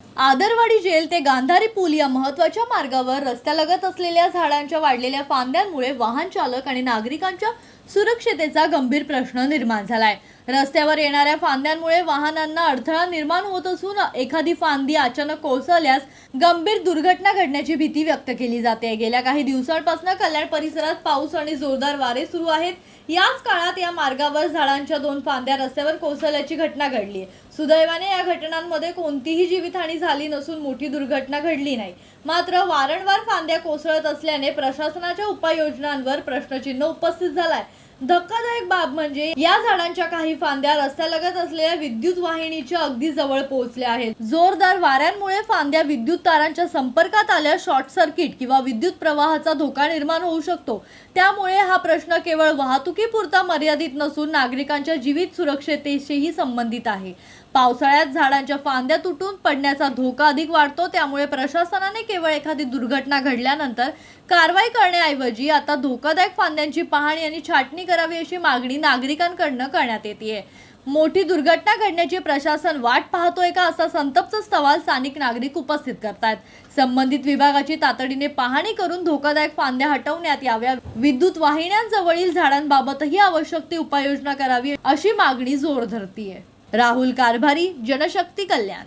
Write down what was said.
आदरवाडी gel ते गांधारी पूल या महत्त्वाच्या मार्गावर रस्त्यालगत असलेल्या झाडांच्या वाढलेल्या फांद्यांमुळे वाहन चालक आणि नागरिकांच्या सुरक्षतेचा गंभीर प्रश्न निर्माण झालाय। रस्त्यावर येणाऱ्या फांद्यांमुळे वाहनांना अडथळा निर्माण होत असून एखादी फांदी अचानक कोसळल्यास गंभीर दुर्घटना घडण्याची भीती व्यक्त केली जाते। गेल्या काही दिवसांपासून कल्याण परिसरात पाऊस आणि जोरदार वारे सुरू आहेत। याच काळात या मार्गावर झाडांच्या 2 फांद्या रस्त्यावर कोसळल्याची घटना घडली। सुदैवाने या घटनांमध्ये कोणतीही जीवितहानी झाली नसून मोठी दुर्घटना घडली नाही। मात्र वारंवार फांद्या कोसळत असल्याने प्रशासनाच्या उपाययोजनांवर प्रश्नचिन्ह उपस्थित झालाय। धक्कादायक बाब म्हणजे या झाडांच्या काही फांद्या रस्त्यालगत असलेल्या विद्युत वाहिनीच्या अगदी जवळ पोहोचल्या आहेत। जोरदार वाऱ्यांमुळे फांद्या विद्युत तारांच्या संपर्कात आल्यास शॉर्ट सर्किट किंवा विद्युत प्रवाहाचा धोका निर्माण होऊ शकतो। त्यामुळे हा प्रश्न केवळ वाहतुकीपुरता मर्यादित नसून नागरिकांच्या जीवित सुरक्षतेशीही संबंधित आहे। पावसाळ्यात झाडांच्या फांद्या तुटून पडण्याचा धोका अधिक वाढतो। त्यामुळे प्रशासनाने केवळ एखादी दुर्घटना घडल्यानंतर कारवाई करण्याऐवजी आता धोकादायक फांद्यांची पाहणी आणि छाटणी करावी अशी मागणी नागरिकांकडून करण्यात येते। मोठी दुर्घटना घडण्याची प्रशासन वाट पाहतोय का असा संतप्त सवाल स्थानिक नागरिक उपस्थित करतात। संबंधित विभागाची तातडीने पाहणी करून धोकादायक फांद्या हटवण्यात याव्या। विद्युत वाहिन्यांजवळील झाडांबाबतही आवश्यक ती उपाययोजना करावी अशी मागणी जोर धरतीये। राहुल कारभारी, जनशक्ती कल्याण।